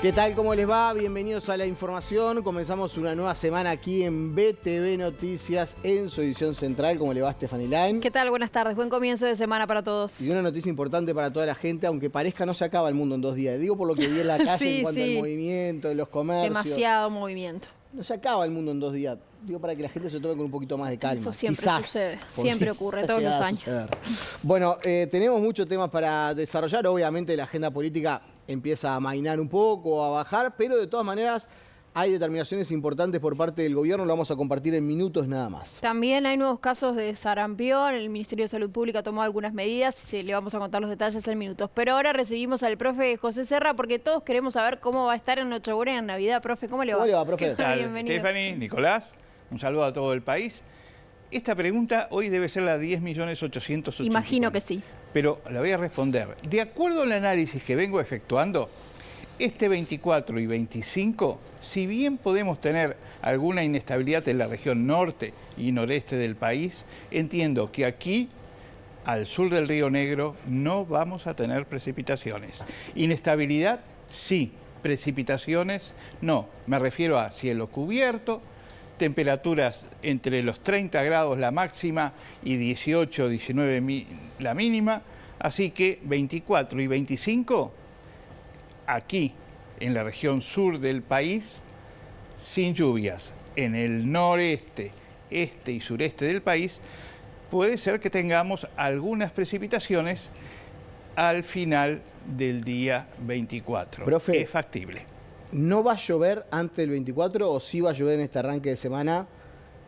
¿Qué tal? ¿Cómo les va? Bienvenidos a la información. Comenzamos una nueva semana aquí en BTV Noticias en su edición central. ¿Cómo le va, Stephanie Line? ¿Qué tal? Buenas tardes. Buen comienzo de semana para todos. Y una noticia importante para toda la gente, aunque parezca no se acaba el mundo en 2 días. Digo por lo que vi en la calle Sí, en cuanto sí. al movimiento, de los comercios. Demasiado movimiento. No se acaba el mundo en 2 días. Digo para que la gente se tome con un poquito más de calma. Eso siempre Quizás, sucede. Siempre ocurre, todos los años. Bueno, tenemos muchos temas para desarrollar. Obviamente la agenda política empieza a amainar un poco, a bajar, pero de todas maneras hay determinaciones importantes por parte del gobierno. Lo vamos a compartir en minutos nada más. También hay nuevos casos de sarampión. El Ministerio de Salud Pública tomó algunas medidas y le vamos a contar los detalles en minutos. Pero ahora recibimos al profe José Serra porque todos queremos saber cómo va a estar en Nochebuena y en Navidad. Profe, ¿cómo le va? ¿Cómo le va, profe? ¿Qué tal, Bienvenido. Stephanie, Nicolás? Un saludo a todo el país. Esta pregunta hoy debe ser la 10.884.000. Imagino que sí. Pero la voy a responder. De acuerdo al análisis que vengo efectuando, este 24 y 25, si bien podemos tener alguna inestabilidad en la región norte y noreste del país, entiendo que aquí, al sur del Río Negro, no vamos a tener precipitaciones. Inestabilidad, sí. Precipitaciones, no. Me refiero a cielo cubierto, temperaturas entre los 30 grados la máxima y 18, 19 la mínima. Así que 24 y 25, aquí en la región sur del país, sin lluvias. En el noreste, este y sureste del país, puede ser que tengamos algunas precipitaciones al final del día 24. Profe, es factible. ¿No va a llover antes del 24 o sí va a llover en este arranque de semana,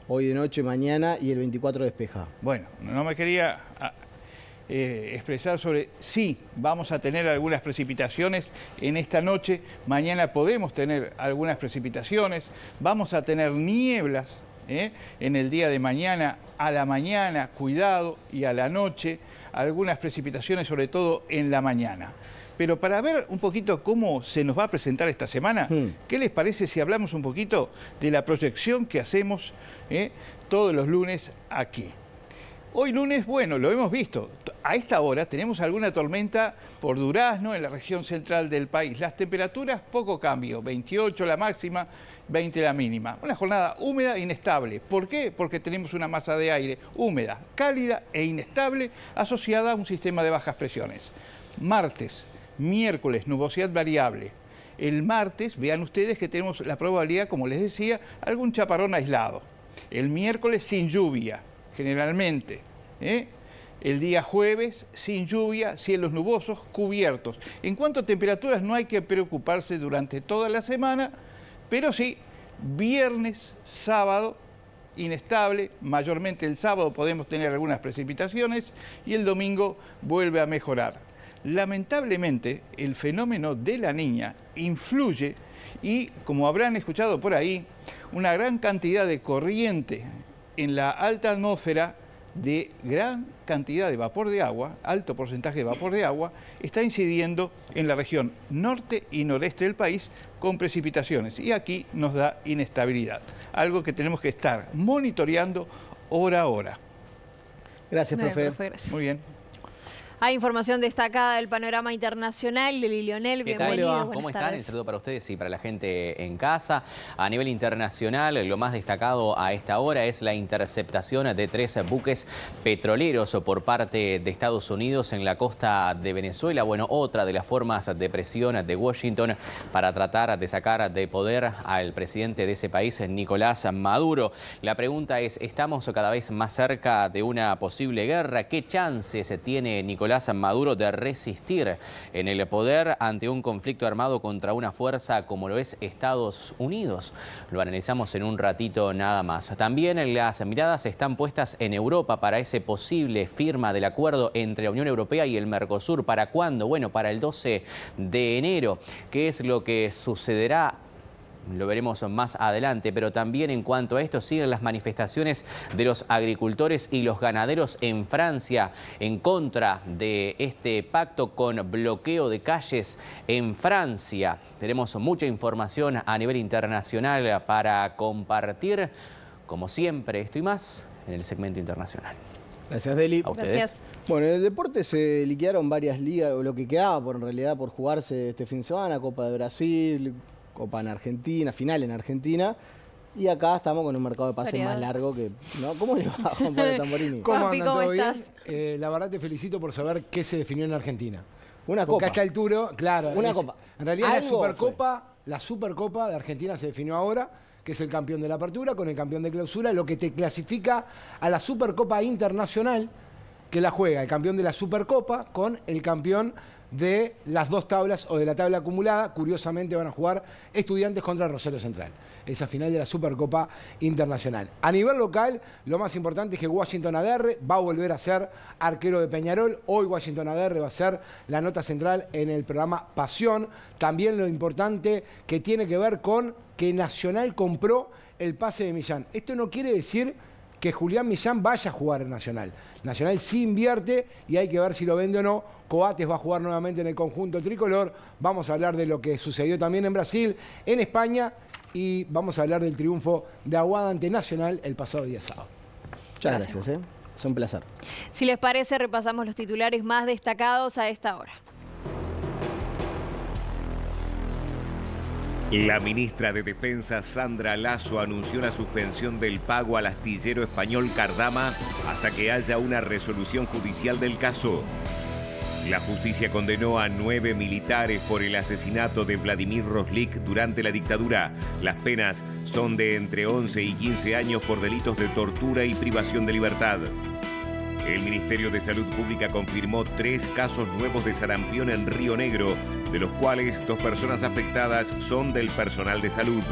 hoy de noche, mañana y el 24 despeja? Bueno, no me quería expresar sobre sí, vamos a tener algunas precipitaciones en esta noche, mañana podemos tener algunas precipitaciones, vamos a tener nieblas en el día de mañana, a la mañana, cuidado, y a la noche, algunas precipitaciones sobre todo en la mañana. Pero para ver un poquito cómo se nos va a presentar esta semana, ¿qué les parece si hablamos un poquito de la proyección que hacemos todos los lunes aquí? Hoy lunes, bueno, lo hemos visto. A esta hora tenemos alguna tormenta por Durazno, en la región central del país. Las temperaturas, poco cambio, 28 la máxima, 20 la mínima. Una jornada húmeda e inestable. ¿Por qué? Porque tenemos una masa de aire húmeda, cálida e inestable asociada a un sistema de bajas presiones. Martes, miércoles, nubosidad variable. El martes, vean ustedes que tenemos la probabilidad, como les decía, algún chaparrón aislado. El miércoles sin lluvia, generalmente. El día jueves sin lluvia, cielos nubosos, cubiertos. En cuanto a temperaturas, no hay que preocuparse durante toda la semana, pero sí, viernes, sábado, inestable, mayormente el sábado podemos tener algunas precipitaciones y el domingo vuelve a mejorar. Lamentablemente, el fenómeno de la Niña influye y, como habrán escuchado por ahí, una gran cantidad de corriente en la alta atmósfera de gran cantidad de vapor de agua, alto porcentaje de vapor de agua, está incidiendo en la región norte y noreste del país con precipitaciones. Y aquí nos da inestabilidad, algo que tenemos que estar monitoreando hora a hora. Gracias, profe. Gracias. Muy bien. Hay información destacada del panorama internacional de Lionel. Bienvenido. ¿Cómo están? El saludo para ustedes y para la gente en casa. A nivel internacional, lo más destacado a esta hora es la interceptación de 3 buques petroleros por parte de Estados Unidos en la costa de Venezuela. Bueno, otra de las formas de presión de Washington para tratar de sacar de poder al presidente de ese país, Nicolás Maduro. La pregunta es, ¿estamos cada vez más cerca de una posible guerra? ¿Qué chances tiene Nicolás Maduro de resistir en el poder ante un conflicto armado contra una fuerza como lo es Estados Unidos? Lo analizamos en un ratito nada más. También las miradas están puestas en Europa para ese posible firma del acuerdo entre la Unión Europea y el Mercosur. ¿Para cuándo? Bueno, para el 12 de enero. ¿Qué es lo que sucederá? Lo veremos más adelante, pero también en cuanto a esto siguen las manifestaciones de los agricultores y los ganaderos en Francia en contra de este pacto con bloqueo de calles en Francia. Tenemos mucha información a nivel internacional para compartir, como siempre, esto y más en el segmento internacional. Gracias, Deli. A ustedes. Gracias. Bueno, en el deporte se liquidaron varias ligas, o lo que quedaba en realidad por jugarse este fin de semana, Copa de Brasil, Copa en Argentina, final en Argentina. Y acá estamos con un mercado de pases más largo que... ¿no? ¿Cómo le va, Juan Pablo Tamborini? ¿Cómo Papi, andan? ¿cómo ¿Todo bien? estás? La verdad te felicito por saber qué se definió en Argentina. Una Porque copa. a esta altura, claro. Una copa. En realidad Algo la Supercopa de Argentina se definió ahora, que es el campeón de la apertura con el campeón de clausura, lo que te clasifica a la Supercopa Internacional, que la juega el campeón de la Supercopa con el campeón de las dos tablas o de la tabla acumulada. Curiosamente van a jugar Estudiantes contra Rosario Central. Esa final de la Supercopa Internacional. A nivel local, lo más importante es que Washington Aguerre va a volver a ser arquero de Peñarol. Hoy Washington Aguerre va a ser la nota central en el programa Pasión. También lo importante que tiene que ver con que Nacional compró el pase de Millán. Esto no quiere decir que Julián Millán vaya a jugar en Nacional. Nacional sí invierte y hay que ver si lo vende o no. Coates va a jugar nuevamente en el conjunto tricolor. Vamos a hablar de lo que sucedió también en Brasil, en España, y vamos a hablar del triunfo de Aguada ante Nacional el pasado día sábado. Muchas gracias, es un placer. Si les parece, repasamos los titulares más destacados a esta hora. La ministra de Defensa, Sandra Lasso, anunció la suspensión del pago al astillero español Cardama hasta que haya una resolución judicial del caso. La justicia condenó a 9 militares por el asesinato de Vladimir Roslik durante la dictadura. Las penas son de entre 11 y 15 años por delitos de tortura y privación de libertad. El Ministerio de Salud Pública confirmó 3 casos nuevos de sarampión en Río Negro, de los cuales 2 personas afectadas son del personal de salud.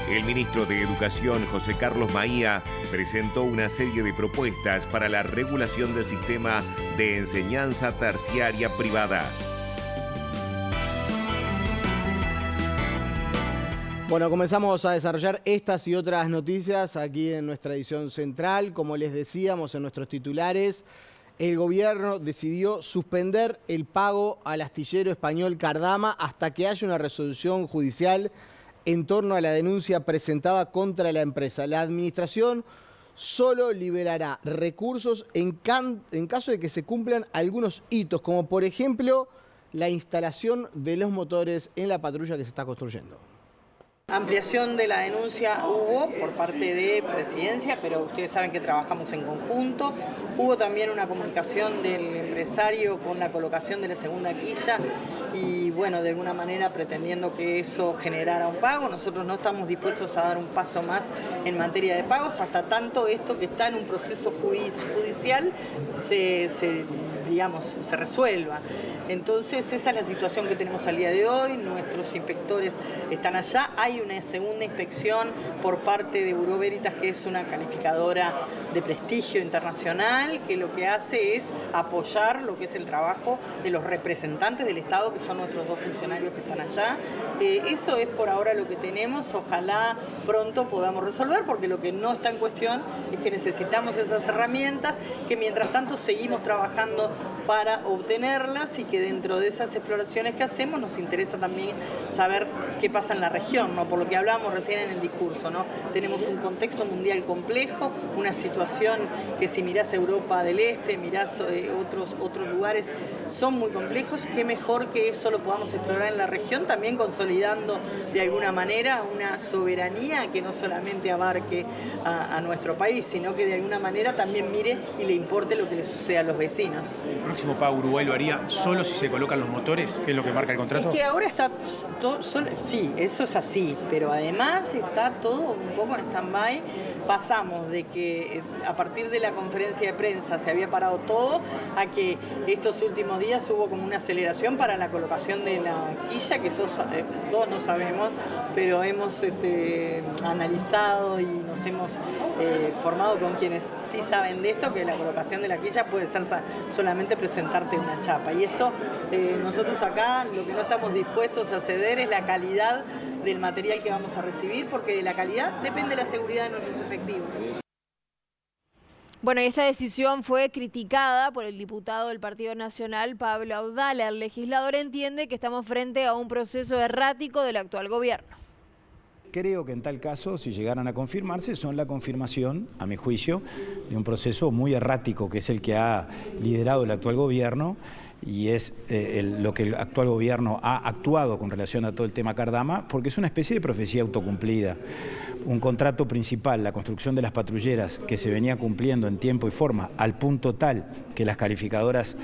El ministro de Educación, José Carlos Maía, presentó una serie de propuestas para la regulación del sistema de enseñanza terciaria privada. Bueno, comenzamos a desarrollar estas y otras noticias aquí en nuestra edición central. Como les decíamos en nuestros titulares, el gobierno decidió suspender el pago al astillero español Cardama hasta que haya una resolución judicial en torno a la denuncia presentada contra la empresa. La administración solo liberará recursos en caso de que se cumplan algunos hitos, como por ejemplo la instalación de los motores en la patrulla que se está construyendo. Ampliación de la denuncia hubo por parte de Presidencia, pero ustedes saben que trabajamos en conjunto. Hubo también una comunicación del empresario con la colocación de la segunda quilla y, bueno, de alguna manera pretendiendo que eso generara un pago. Nosotros no estamos dispuestos a dar un paso más en materia de pagos hasta tanto esto que está en un proceso judicial se resuelva. Entonces esa es la situación que tenemos al día de hoy. Nuestros inspectores están allá. Hay una segunda inspección por parte de Bureau Veritas, que es una calificadora de prestigio internacional, que lo que hace es apoyar lo que es el trabajo de los representantes del Estado, que son nuestros 2 funcionarios que están allá. Eso es por ahora lo que tenemos. Ojalá pronto podamos resolver, porque lo que no está en cuestión es que necesitamos esas herramientas, que mientras tanto seguimos trabajando para obtenerlas y que dentro de esas exploraciones que hacemos nos interesa también saber qué pasa en la región, ¿no? Por lo que hablábamos recién en el discurso, ¿no? Tenemos un contexto mundial complejo, una situación que si mirás Europa del Este, mirás otros lugares, son muy complejos. Qué mejor que eso lo podamos explorar en la región, también consolidando de alguna manera una soberanía que no solamente abarque a nuestro país, sino que de alguna manera también mire y le importe lo que le sucede a los vecinos. ¿El próximo pago Uruguay lo haría solo si se colocan los motores, que es lo que marca el contrato? Es que ahora está sí, eso es así, pero además está todo un poco en stand-by. Pasamos de que a partir de la conferencia de prensa se había parado todo a que estos últimos días hubo como una aceleración para la colocación de la quilla, que todos no sabemos, pero hemos analizado y nos hemos formado con quienes sí saben de esto, que la colocación de la quilla puede ser solamente presentarte una chapa. Y eso nosotros acá lo que no estamos dispuestos a ceder es la calidad del material que vamos a recibir, porque de la calidad depende la seguridad de nuestros efectivos. Bueno, y esta decisión fue criticada por el diputado del Partido Nacional, Pablo Audala. El legislador entiende que estamos frente a un proceso errático del actual gobierno. creo que en tal caso, si llegaran a confirmarse, son la confirmación, a mi juicio, de un proceso muy errático, que es el que ha liderado el actual gobierno, y es lo que el actual gobierno ha actuado con relación a todo el tema Cardama, porque es una especie de profecía autocumplida. Un contrato principal, la construcción de las patrulleras, que se venía cumpliendo en tiempo y forma, al punto tal que las calificadoras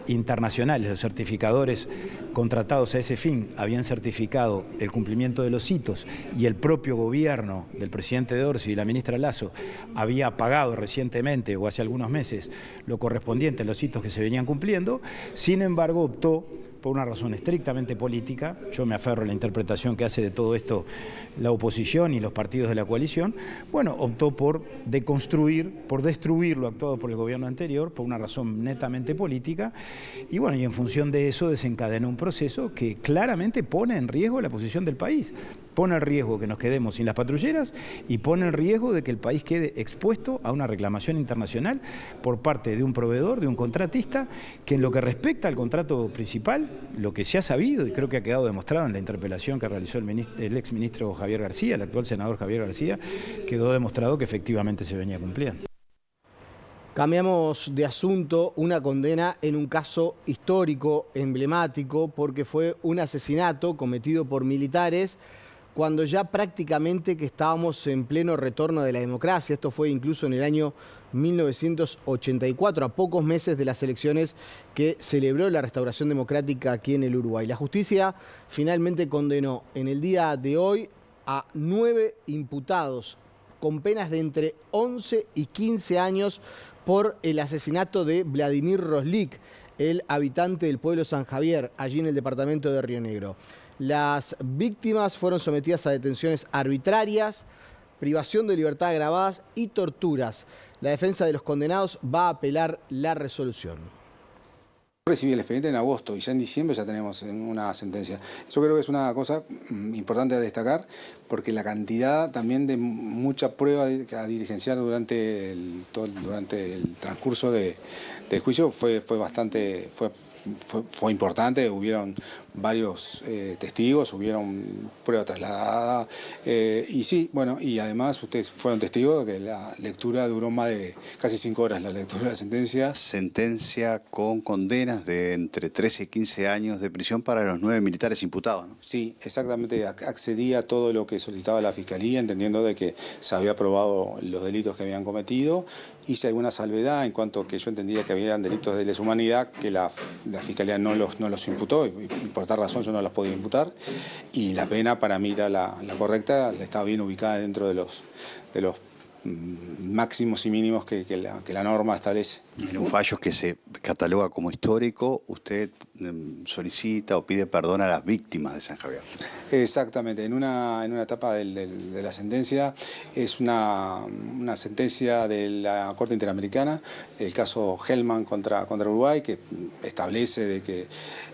internacionales, los certificadores contratados a ese fin habían certificado el cumplimiento de los hitos, y el propio gobierno del presidente Orsi y la ministra Lasso había pagado recientemente o hace algunos meses lo correspondiente a los hitos que se venían cumpliendo. Sin embargo, optó por una razón estrictamente política, yo me aferro a la interpretación que hace de todo esto la oposición y los partidos de la coalición, bueno, optó por deconstruir, por destruir lo actuado por el gobierno anterior, por una razón netamente política, y bueno, y en función de eso desencadenó un proceso que claramente pone en riesgo la posición del país. Pone en riesgo que nos quedemos sin las patrulleras y pone en riesgo de que el país quede expuesto a una reclamación internacional por parte de un proveedor, de un contratista, que en lo que respecta al contrato principal, lo que se ha sabido, y creo que ha quedado demostrado en la interpelación que realizó el exministro Javier García, el actual senador Javier García, quedó demostrado que efectivamente se venía cumpliendo. Cambiamos de asunto, una condena en un caso histórico, emblemático, porque fue un asesinato cometido por militares cuando ya prácticamente que estábamos en pleno retorno de la democracia. Esto fue incluso en el año 1984, a pocos meses de las elecciones que celebró la restauración democrática aquí en el Uruguay. La justicia finalmente condenó en el día de hoy a 9 imputados con penas de entre 11 y 15 años por el asesinato de Vladimir Roslik, el habitante del pueblo San Javier, allí en el departamento de Río Negro. Las víctimas fueron sometidas a detenciones arbitrarias, privación de libertad agravadas y torturas. La defensa de los condenados va a apelar la resolución. Recibí el expediente en agosto y ya en diciembre ya tenemos una sentencia. Yo creo que es una cosa importante a destacar, porque la cantidad también de mucha prueba a diligenciar durante el transcurso del juicio fue importante. Hubieron varios testigos, hubieron prueba trasladada y sí, bueno, y además ustedes fueron testigos de que la lectura duró más de casi 5 horas, la lectura de la sentencia. Sentencia con condenas de entre 13 y 15 años de prisión para los 9 militares imputados, ¿no? Sí, exactamente, accedí a todo lo que solicitaba la Fiscalía, entendiendo de que se había probado los delitos que habían cometido. Hice alguna salvedad en cuanto que yo entendía que habían delitos de lesa humanidad que la Fiscalía no los imputó, y por tal razón yo no los podía imputar, y la pena para mí era la correcta, estaba bien ubicada dentro de los máximos y mínimos que la norma establece. En un fallo que se cataloga como histórico, usted solicita o pide perdón a las víctimas de San Javier. Exactamente, en una etapa de la sentencia, es una sentencia de la Corte Interamericana, el caso Hellman contra Uruguay, que establece de que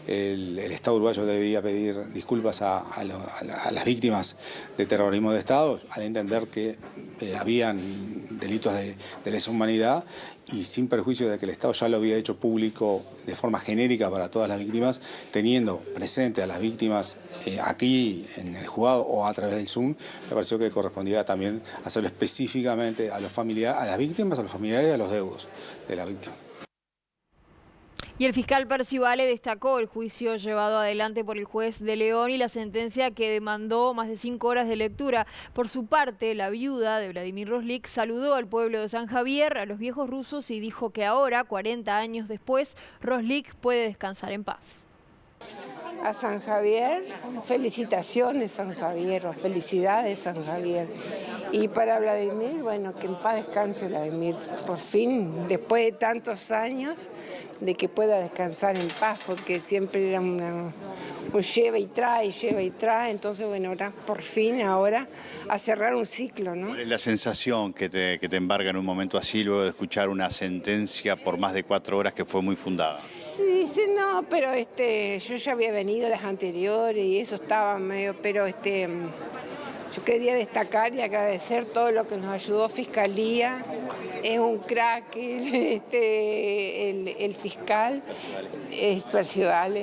el Estado uruguayo debía pedir disculpas a las víctimas de terrorismo de Estado, al entender que habían delitos de lesa humanidad, y sin perjuicio de que el Estado ya lo había hecho público de forma genérica para todas las víctimas, teniendo presente a las víctimas aquí en el juzgado o a través del Zoom, me pareció que correspondía también hacerlo específicamente a los familiares, a las víctimas, a los familiares y a los deudos de la víctima. Y el fiscal Percivale destacó el juicio llevado adelante por el juez de León y la sentencia que demandó más de 5 horas de lectura. Por su parte, la viuda de Vladimir Roslik saludó al pueblo de San Javier, a los viejos rusos, y dijo que ahora, 40 años después, Roslik puede descansar en paz. A San Javier, felicitaciones San Javier, felicidades San Javier. Y para Vladimir, bueno, que en paz descanse Vladimir, por fin, después de tantos años, de que pueda descansar en paz, porque siempre era pues lleva y trae, entonces bueno, ahora por fin, ahora a cerrar un ciclo, ¿no? ¿Cuál es la sensación que te embarga en un momento así, luego de escuchar una sentencia por más de 4 horas que fue muy fundada? Sí, no, pero yo ya había venido las anteriores y eso estaba medio, pero yo quería destacar y agradecer todo lo que nos ayudó Fiscalía Es un crack el fiscal, es Percival,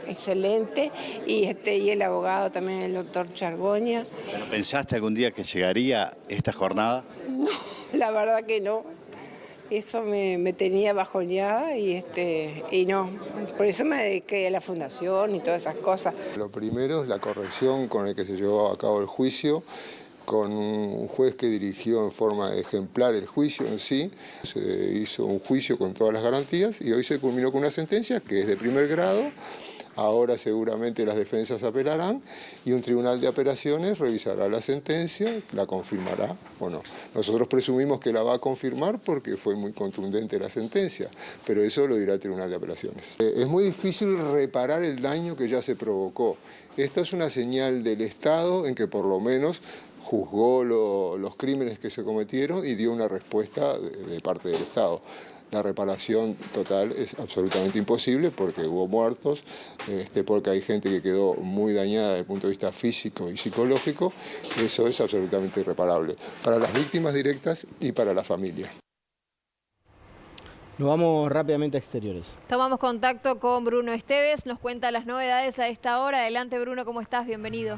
excelente, y el abogado también, el doctor Chargoña. ¿Pero pensaste algún día que llegaría esta jornada? No, la verdad que no. Eso me tenía bajoneada y no. Por eso me dediqué a la fundación y todas esas cosas. Lo primero es la corrección con la que se llevó a cabo el juicio, con un juez que dirigió en forma ejemplar el juicio en sí. Se hizo un juicio con todas las garantías y hoy se culminó con una sentencia que es de primer grado. Ahora seguramente las defensas apelarán y un tribunal de apelaciones revisará la sentencia, la confirmará o no. Nosotros presumimos que la va a confirmar porque fue muy contundente la sentencia, pero eso lo dirá el tribunal de apelaciones. Es muy difícil reparar el daño que ya se provocó. Esta es una señal del Estado en que por lo menos juzgó los crímenes que se cometieron y dio una respuesta de parte del Estado. La reparación total es absolutamente imposible porque hubo muertos, porque hay gente que quedó muy dañada desde el punto de vista físico y psicológico. Eso es absolutamente irreparable para las víctimas directas y para la familia. Nos vamos rápidamente a exteriores. Tomamos contacto con Bruno Esteves, nos cuenta las novedades a esta hora. Adelante, Bruno, ¿cómo estás? Bienvenido.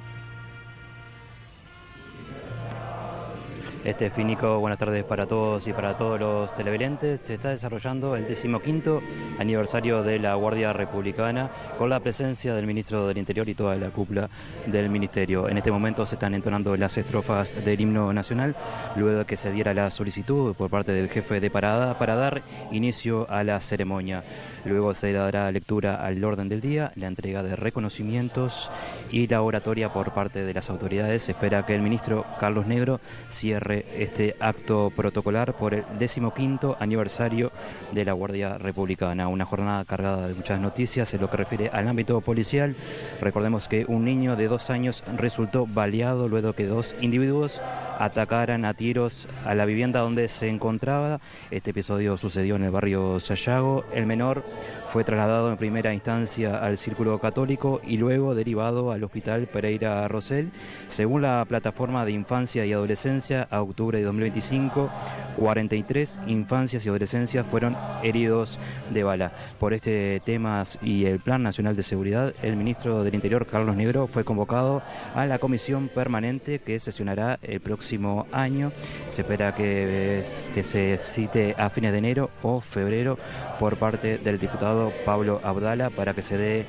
Finico, buenas tardes para todos y para todos los televidentes. Se está desarrollando el 15º aniversario de la Guardia Republicana con la presencia del ministro del Interior y toda la cúpula del ministerio. En este momento se están entonando las estrofas del himno nacional, luego de que se diera la solicitud por parte del jefe de parada para dar inicio a la ceremonia. Luego se dará lectura al orden del día, la entrega de reconocimientos y la oratoria por parte de las autoridades. Se espera que el ministro Carlos Negro cierre este acto protocolar por el 15º aniversario de la Guardia Republicana. Una jornada cargada de muchas noticias en lo que refiere al ámbito policial. Recordemos que un niño de 2 años resultó baleado luego que 2 individuos atacaran a tiros a la vivienda donde se encontraba. Este episodio sucedió en el barrio Sayago. El menor fue trasladado en primera instancia al Círculo Católico y luego derivado al Hospital Pereira Rosell. Según la plataforma de infancia y adolescencia, a octubre de 2025, 43 infancias y adolescencias fueron heridos de bala. Por este tema y el Plan Nacional de Seguridad, el ministro del Interior, Carlos Negro, fue convocado a la comisión permanente que sesionará el próximo año. Se espera que se cite a fines de enero o febrero por parte del diputado Pablo Abdala para que se dé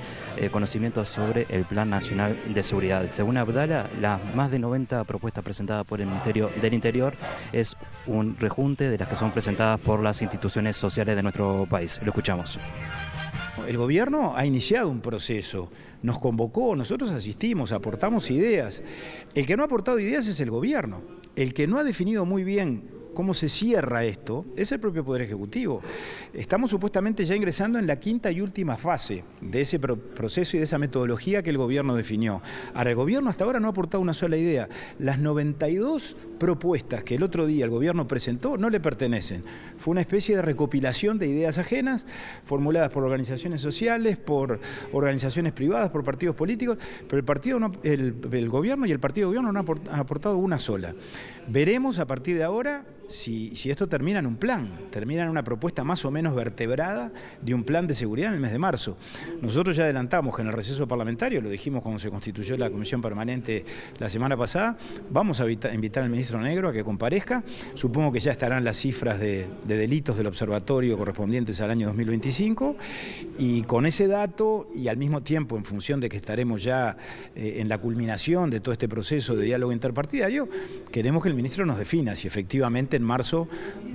conocimiento sobre el Plan Nacional de Seguridad. Según Abdala, las más de 90 propuestas presentadas por el Ministerio del Interior es un rejunte de las que son presentadas por las instituciones sociales de nuestro país. Lo escuchamos. El gobierno ha iniciado un proceso, nos convocó, nosotros asistimos, aportamos ideas. El que no ha aportado ideas es el gobierno. El que no ha definido muy bien cómo se cierra esto es el propio Poder Ejecutivo. Estamos supuestamente ya ingresando en la quinta y última fase de ese proceso y de esa metodología que el gobierno definió. Ahora, el gobierno hasta ahora no ha aportado una sola idea. Las 92 propuestas que el otro día el gobierno presentó no le pertenecen. Fue una especie de recopilación de ideas ajenas, formuladas por organizaciones sociales, por organizaciones privadas, por partidos políticos, pero el gobierno y el partido de gobierno no han aportado una sola. Veremos a partir de ahora si esto termina en un plan, termina en una propuesta más o menos vertebrada de un plan de seguridad en el mes de marzo. Nosotros ya adelantamos que en el receso parlamentario, lo dijimos cuando se constituyó la comisión permanente la semana pasada, vamos a invitar al ministro Negro a que comparezca. Supongo que ya estarán las cifras de delitos del observatorio correspondientes al año 2025 y con ese dato y al mismo tiempo en función de que estaremos ya en la culminación de todo este proceso de diálogo interpartidario, queremos que el ministro nos defina si efectivamente en marzo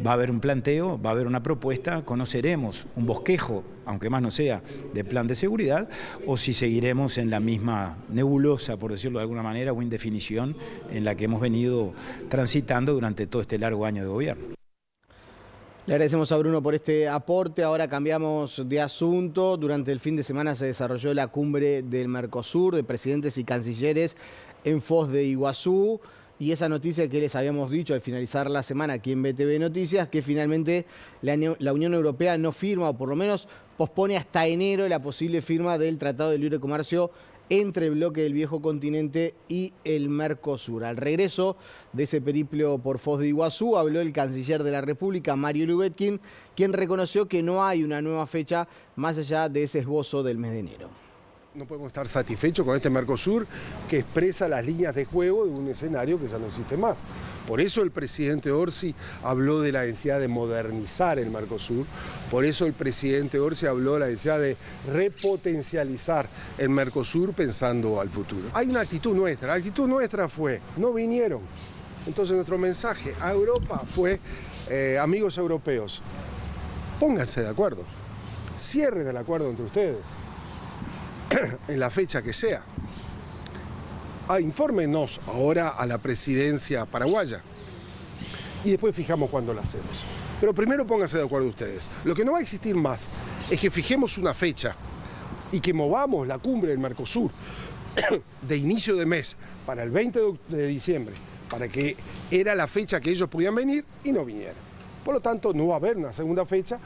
va a haber un planteo, va a haber una propuesta, conoceremos un bosquejo, aunque más no sea, de plan de seguridad, o si seguiremos en la misma nebulosa, por decirlo de alguna manera, o indefinición en la que hemos venido transitando durante todo este largo año de gobierno. Le agradecemos a Bruno por este aporte. Ahora cambiamos de asunto. Durante el fin de semana se desarrolló la cumbre del Mercosur de presidentes y cancilleres en Foz de Iguazú. Y esa noticia que les habíamos dicho al finalizar la semana aquí en BTV Noticias, que finalmente la Unión Europea no firma, o por lo menos pospone hasta enero la posible firma del Tratado de Libre Comercio entre el bloque del viejo continente y el Mercosur. Al regreso de ese periplo por Foz de Iguazú habló el canciller de la República, Mario Lubetkin, quien reconoció que no hay una nueva fecha más allá de ese esbozo del mes de enero. No podemos estar satisfechos con este Mercosur que expresa las líneas de juego de un escenario que ya no existe más. Por eso el presidente Orsi habló de la necesidad de modernizar el Mercosur, por eso el presidente Orsi habló de la necesidad de repotencializar el Mercosur pensando al futuro. Hay una actitud nuestra, la actitud nuestra fue, no vinieron. Entonces nuestro mensaje a Europa fue, amigos europeos, pónganse de acuerdo, cierren el acuerdo entre ustedes. En la fecha que sea. Infórmenos ahora a la presidencia paraguaya y después fijamos cuándo lo hacemos. Pero primero pónganse de acuerdo ustedes. Lo que no va a existir más es que fijemos una fecha y que movamos la cumbre del Mercosur de inicio de mes para el 20 de diciembre, para que era la fecha que ellos podían venir y no vinieron. Por lo tanto, no va a haber una segunda fecha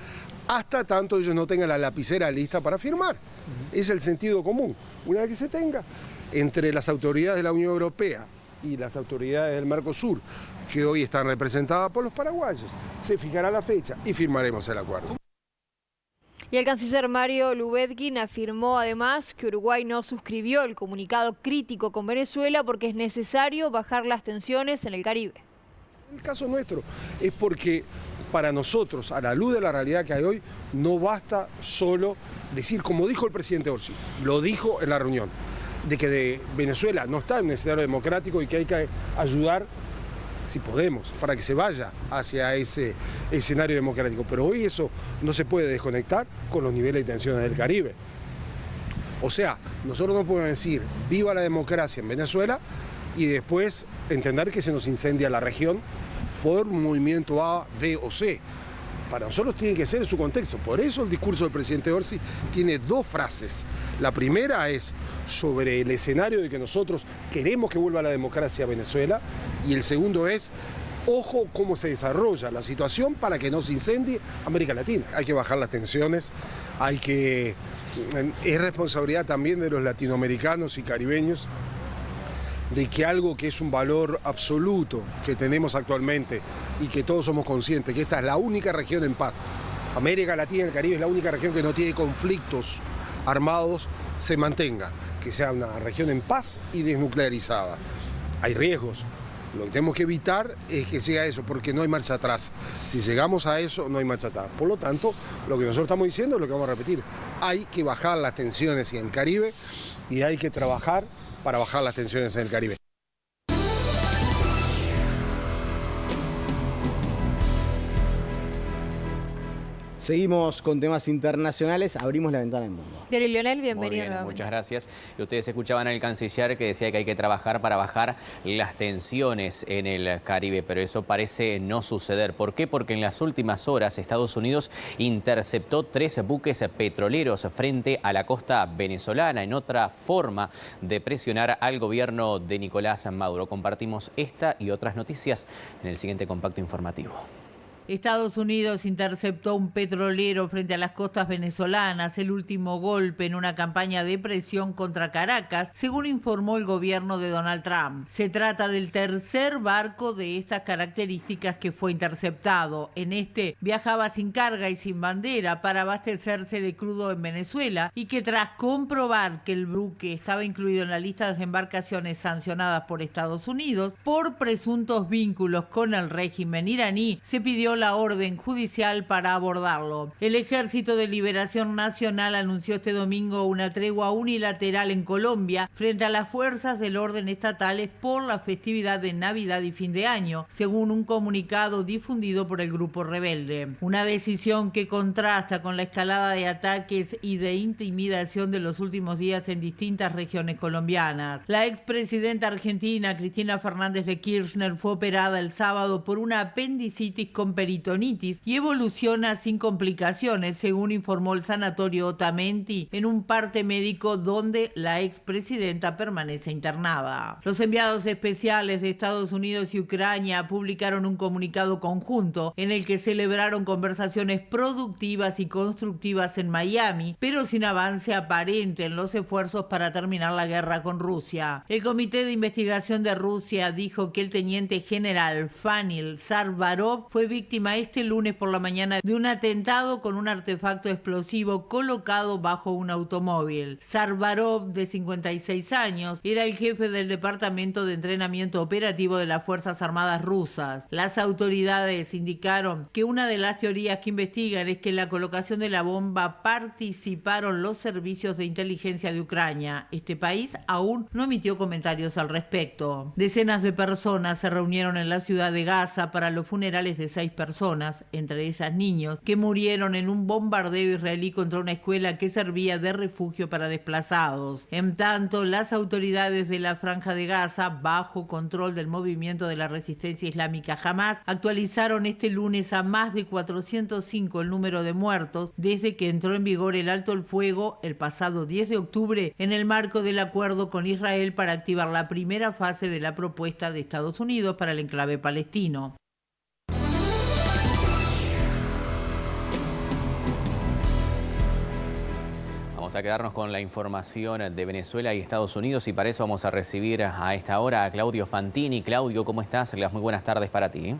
hasta tanto ellos no tengan la lapicera lista para firmar. Es el sentido común. Una vez que se tenga, entre las autoridades de la Unión Europea y las autoridades del Mercosur, que hoy están representadas por los paraguayos, se fijará la fecha y firmaremos el acuerdo. Y el canciller Mario Lubetkin afirmó además que Uruguay no suscribió el comunicado crítico con Venezuela porque es necesario bajar las tensiones en el Caribe. El caso nuestro es porque para nosotros, a la luz de la realidad que hay hoy, no basta solo decir, como dijo el presidente Orsi, lo dijo en la reunión, de que Venezuela no está en un escenario democrático y que hay que ayudar, si podemos, para que se vaya hacia ese escenario democrático. Pero hoy eso no se puede desconectar con los niveles de tensiones del Caribe. O sea, nosotros no podemos decir, viva la democracia en Venezuela, y después entender que se nos incendia la región por un movimiento A, B o C. Para nosotros tiene que ser en su contexto. Por eso el discurso del presidente Orsi tiene dos frases. La primera es sobre el escenario de que nosotros queremos que vuelva la democracia a Venezuela, y el segundo es, ojo cómo se desarrolla la situación para que no se incendie América Latina. Hay que bajar las tensiones, es responsabilidad también de los latinoamericanos y caribeños de que algo que es un valor absoluto que tenemos actualmente y que todos somos conscientes, que esta es la única región en paz. América Latina y el Caribe es la única región que no tiene conflictos armados, se mantenga, que sea una región en paz y desnuclearizada. Hay riesgos. Lo que tenemos que evitar es que sea eso, porque no hay marcha atrás. Si llegamos a eso, no hay marcha atrás. Por lo tanto, lo que nosotros estamos diciendo es lo que vamos a repetir. Hay que bajar las tensiones en el Caribe y hay que trabajar para bajar las tensiones en el Caribe. Seguimos con temas internacionales, abrimos la ventana al mundo. Diario Lionel, bienvenido. Muy bien, nuevamente. muchas gracias. Y ustedes escuchaban al canciller que decía que hay que trabajar para bajar las tensiones en el Caribe, pero eso parece no suceder. ¿Por qué? Porque en las últimas horas Estados Unidos interceptó 3 buques petroleros frente a la costa venezolana, en otra forma de presionar al gobierno de Nicolás Maduro. Compartimos esta y otras noticias en el siguiente compacto informativo. Estados Unidos interceptó un petrolero frente a las costas venezolanas, el último golpe en una campaña de presión contra Caracas, según informó el gobierno de Donald Trump. Se trata del tercer barco de estas características que fue interceptado. En este viajaba sin carga y sin bandera para abastecerse de crudo en Venezuela y que tras comprobar que el buque estaba incluido en la lista de embarcaciones sancionadas por Estados Unidos por presuntos vínculos con el régimen iraní, se pidió la orden judicial para abordarlo. El Ejército de Liberación Nacional anunció este domingo una tregua unilateral en Colombia frente a las fuerzas del orden estatales por la festividad de Navidad y fin de año, según un comunicado difundido por el grupo rebelde. Una decisión que contrasta con la escalada de ataques y de intimidación de los últimos días en distintas regiones colombianas. La expresidenta argentina Cristina Fernández de Kirchner fue operada el sábado por una apendicitis compensada peritonitis y evoluciona sin complicaciones, según informó el sanatorio Otamendi en un parte médico donde la expresidenta permanece internada. Los enviados especiales de Estados Unidos y Ucrania publicaron un comunicado conjunto en el que celebraron conversaciones productivas y constructivas en Miami, pero sin avance aparente en los esfuerzos para terminar la guerra con Rusia. El Comité de Investigación de Rusia dijo que el teniente general Fanil Sarvarov fue víctima este lunes por la mañana de un atentado con un artefacto explosivo colocado bajo un automóvil. Sarvarov, de 56 años, era el jefe del Departamento de Entrenamiento Operativo de las Fuerzas Armadas rusas. Las autoridades indicaron que una de las teorías que investigan es que en la colocación de la bomba participaron los servicios de inteligencia de Ucrania. Este país aún no emitió comentarios al respecto. Decenas de personas se reunieron en la ciudad de Gaza para los funerales de 6 personas, entre ellas niños, que murieron en un bombardeo israelí contra una escuela que servía de refugio para desplazados. En tanto, las autoridades de la Franja de Gaza, bajo control del movimiento de la resistencia islámica Hamas, actualizaron este lunes a más de 405 el número de muertos desde que entró en vigor el alto el fuego el pasado 10 de octubre en el marco del acuerdo con Israel para activar la primera fase de la propuesta de Estados Unidos para el enclave palestino. Vamos a quedarnos con la información de Venezuela y Estados Unidos y para eso vamos a recibir a esta hora a Claudio Fantini. Claudio, ¿cómo estás? Muy buenas tardes para ti.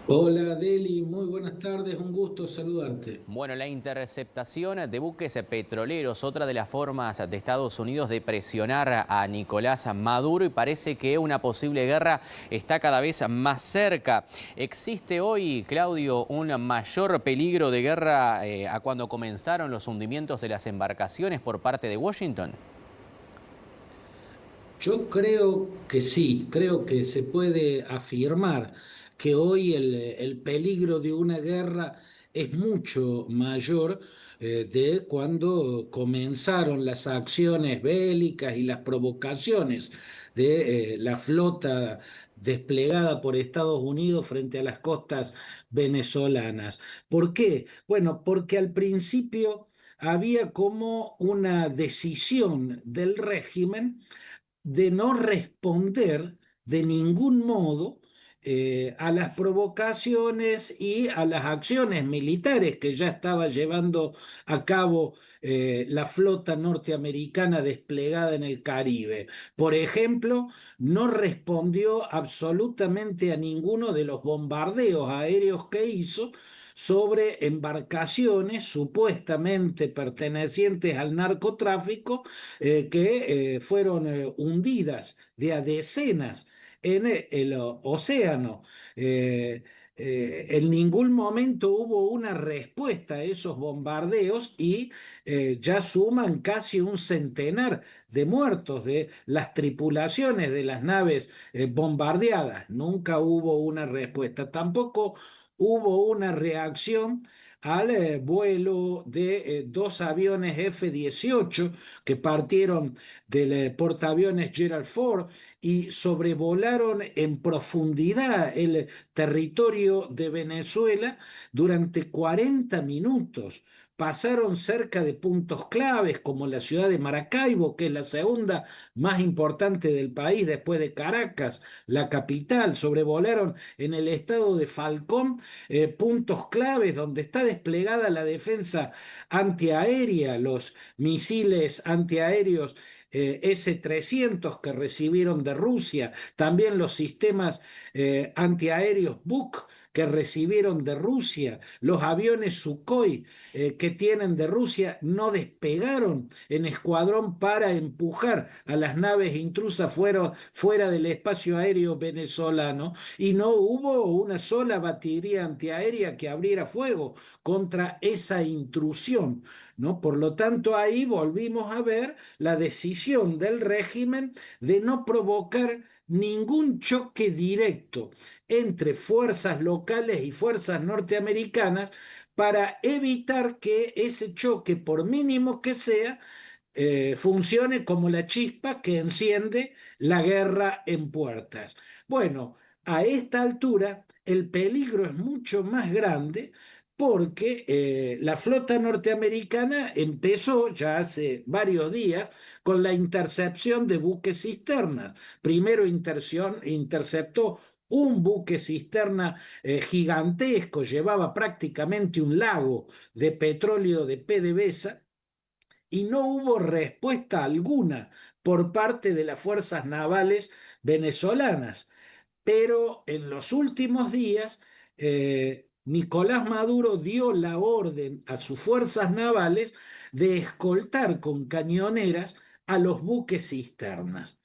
Hola Deli, muy buenas tardes, un gusto saludarte. Bueno, la interceptación de buques petroleros, otra de las formas de Estados Unidos de presionar a Nicolás Maduro y parece que una posible guerra está cada vez más cerca. ¿Existe hoy, Claudio, un mayor peligro de guerra a cuando comenzaron los hundimientos de las embarcaciones por parte de Washington? Yo creo que sí, creo que se puede afirmar que hoy el peligro de una guerra es mucho mayor de cuando comenzaron las acciones bélicas y las provocaciones de la flota desplegada por Estados Unidos frente a las costas venezolanas. ¿Por qué? Bueno, porque al principio había como una decisión del régimen de no responder de ningún modo a las provocaciones y a las acciones militares que ya estaba llevando a cabo la flota norteamericana desplegada en el Caribe. Por ejemplo, no respondió absolutamente a ninguno de los bombardeos aéreos que hizo sobre embarcaciones supuestamente pertenecientes al narcotráfico que fueron hundidas de a decenas en el océano. En ningún momento hubo una respuesta a esos bombardeos y ya suman casi un centenar de muertos de las tripulaciones de las naves bombardeadas. Nunca hubo una respuesta. Tampoco hubo una reacción al vuelo de 2 aviones F-18 que partieron del portaaviones Gerald Ford y sobrevolaron en profundidad el territorio de Venezuela durante 40 minutos. Pasaron cerca de puntos claves como la ciudad de Maracaibo, que es la segunda más importante del país después de Caracas, la capital. Sobrevolaron en el estado de Falcón puntos claves donde está desplegada la defensa antiaérea, los misiles antiaéreos S-300 que recibieron de Rusia, también los sistemas antiaéreos Buk que recibieron de Rusia, los aviones Sukhoi que tienen de Rusia, no despegaron en escuadrón para empujar a las naves intrusas fuera del espacio aéreo venezolano y no hubo una sola batería antiaérea que abriera fuego contra esa intrusión, ¿no? Por lo tanto, ahí volvimos a ver la decisión del régimen de no provocar ningún choque directo entre fuerzas locales y fuerzas norteamericanas para evitar que ese choque, por mínimo que sea, funcione como la chispa que enciende la guerra en puertas. Bueno, a esta altura el peligro es mucho más grande porque la flota norteamericana empezó ya hace varios días con la intercepción de buques cisternas. Primero interceptó un buque cisterna gigantesco, llevaba prácticamente un lago de petróleo de PDVSA, y no hubo respuesta alguna por parte de las fuerzas navales venezolanas. Pero en los últimos días, Nicolás Maduro dio la orden a sus fuerzas navales de escoltar con cañoneras a los buques cisternas.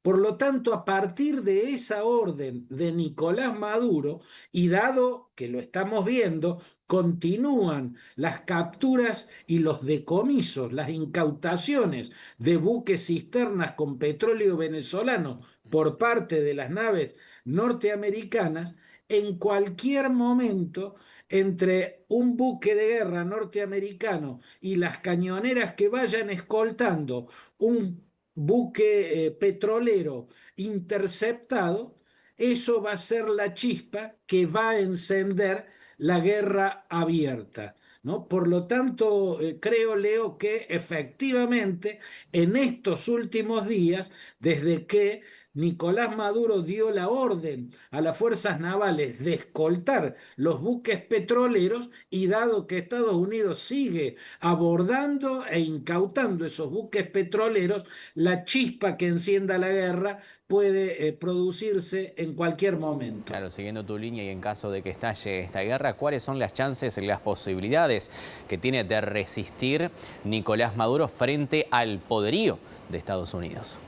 Por lo tanto, a partir de esa orden de Nicolás Maduro, y dado que lo estamos viendo, continúan las capturas y los decomisos, las incautaciones de buques cisternas con petróleo venezolano por parte de las naves norteamericanas, en cualquier momento, entre un buque de guerra norteamericano y las cañoneras que vayan escoltando un buque petrolero interceptado, eso va a ser la chispa que va a encender la guerra abierta, ¿no? Por lo tanto, creo, Leo, que efectivamente en estos últimos días, desde que Nicolás Maduro dio la orden a las fuerzas navales de escoltar los buques petroleros, y dado que Estados Unidos sigue abordando e incautando esos buques petroleros, la chispa que encienda la guerra puede producirse en cualquier momento. Claro, siguiendo tu línea, y en caso de que estalle esta guerra, ¿cuáles son las chances y las posibilidades que tiene de resistir Nicolás Maduro frente al poderío de Estados Unidos?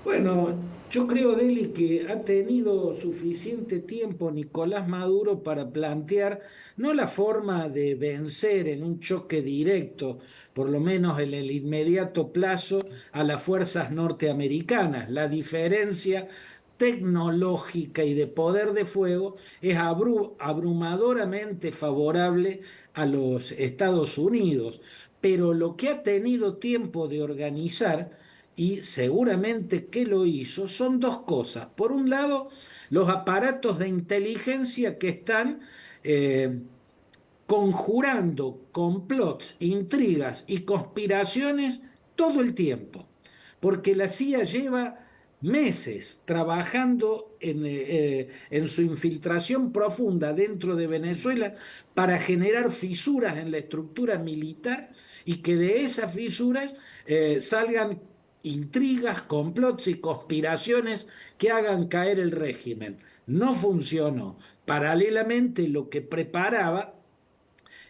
Bueno, yo creo, Deli, que ha tenido suficiente tiempo Nicolás Maduro para plantear no la forma de vencer en un choque directo, por lo menos en el inmediato plazo, a las fuerzas norteamericanas. La diferencia tecnológica y de poder de fuego es abrumadoramente favorable a los Estados Unidos, pero lo que ha tenido tiempo de organizar, y seguramente que lo hizo, son dos cosas. Por un lado, los aparatos de inteligencia que están conjurando complots, intrigas y conspiraciones todo el tiempo, porque la CIA lleva meses trabajando en su infiltración profunda dentro de Venezuela para generar fisuras en la estructura militar, y que de esas fisuras salgan intrigas, complots y conspiraciones que hagan caer el régimen. No funcionó. Paralelamente, lo que preparaba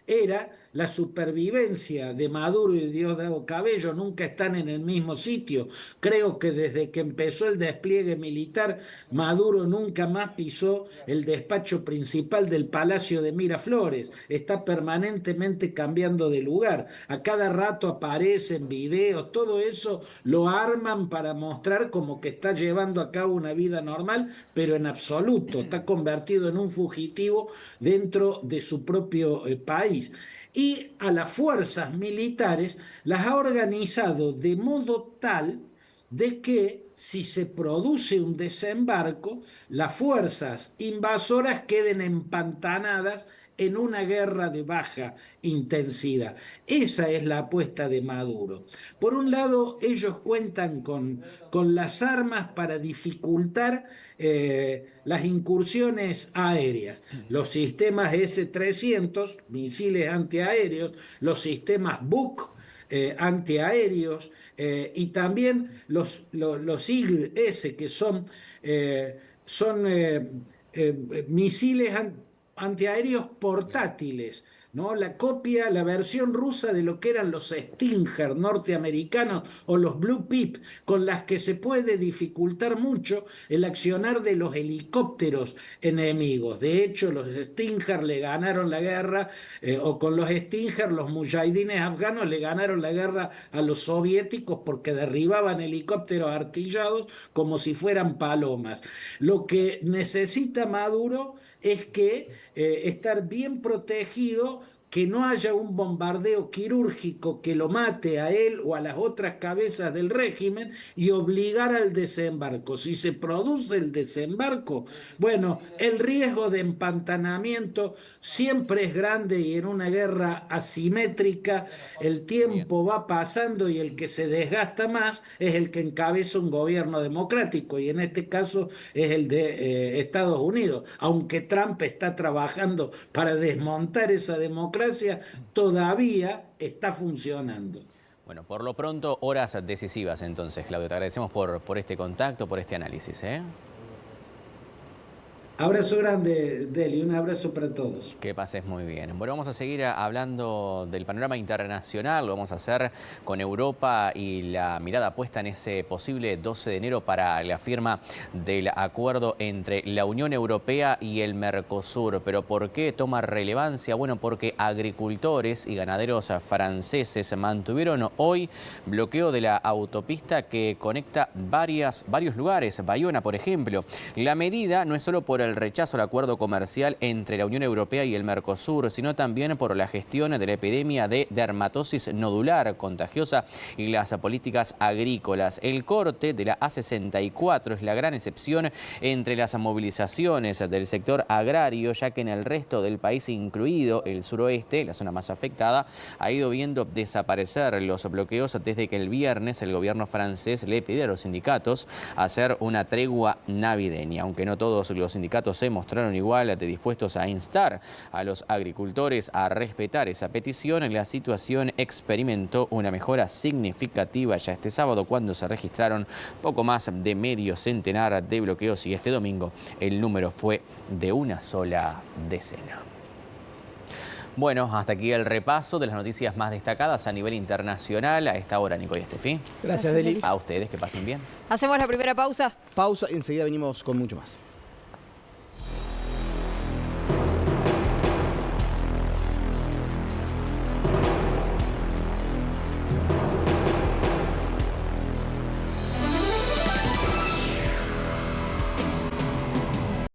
era la supervivencia de Maduro y de Diosdado Cabello. Nunca están en el mismo sitio. Creo que desde que empezó el despliegue militar, Maduro nunca más pisó el despacho principal del Palacio de Miraflores. Está permanentemente cambiando de lugar. A cada rato aparecen videos, todo eso lo arman para mostrar como que está llevando a cabo una vida normal, pero en absoluto está convertido en un fugitivo dentro de su propio país. Y a las fuerzas militares las ha organizado de modo tal de que si se produce un desembarco, las fuerzas invasoras queden empantanadas en una guerra de baja intensidad. Esa es la apuesta de Maduro. Por un lado, ellos cuentan con las armas para dificultar las incursiones aéreas. Los sistemas S-300, misiles antiaéreos, los sistemas Buk, antiaéreos, y también los Eagle-S, que son misiles antiaéreos portátiles, ¿no? La copia, la versión rusa de lo que eran los Stinger norteamericanos o los Blue Pip, con las que se puede dificultar mucho el accionar de los helicópteros enemigos. De hecho, los Stinger le ganaron la guerra, o con los Stinger los mujahidines afganos le ganaron la guerra a los soviéticos porque derribaban helicópteros artillados como si fueran palomas. Lo que necesita Maduro es que estar bien protegido que no haya un bombardeo quirúrgico que lo mate a él o a las otras cabezas del régimen y obligar al desembarco. Si se produce el desembarco, bueno, el riesgo de empantanamiento siempre es grande y en una guerra asimétrica el tiempo va pasando y el que se desgasta más es el que encabeza un gobierno democrático y en este caso es el de Estados Unidos. Aunque Trump está trabajando para desmontar esa democracia, todavía está funcionando. Bueno, por lo pronto, horas decisivas entonces, Claudio. Te agradecemos por este contacto, por este análisis, ¿eh? Abrazo grande, Deli, un abrazo para todos. Que pases muy bien. Bueno, vamos a seguir hablando del panorama internacional, lo vamos a hacer con Europa y la mirada puesta en ese posible 12 de enero para la firma del acuerdo entre la Unión Europea y el Mercosur. ¿Pero por qué toma relevancia? Bueno, porque agricultores y ganaderos franceses mantuvieron hoy bloqueo de la autopista que conecta varios lugares, Bayona, por ejemplo. La medida no es solo por el rechazo al acuerdo comercial entre la Unión Europea y el Mercosur, sino también por la gestión de la epidemia de dermatosis nodular contagiosa y las políticas agrícolas. El corte de la A64 es la gran excepción entre las movilizaciones del sector agrario, ya que en el resto del país, incluido el suroeste, la zona más afectada, ha ido viendo desaparecer los bloqueos desde que el viernes el gobierno francés le pidió a los sindicatos hacer una tregua navideña, aunque no todos los sindicatos se mostraron igual de dispuestos a instar a los agricultores a respetar esa petición. La situación experimentó una mejora significativa ya este sábado, cuando se registraron poco más de medio centenar de bloqueos, y este domingo el número fue de una sola decena. Bueno, hasta aquí el repaso de las noticias más destacadas a nivel internacional a esta hora, Nico y Estefi. Gracias, Deli. A ustedes, que pasen bien. Hacemos la primera pausa. Pausa y enseguida venimos con mucho más.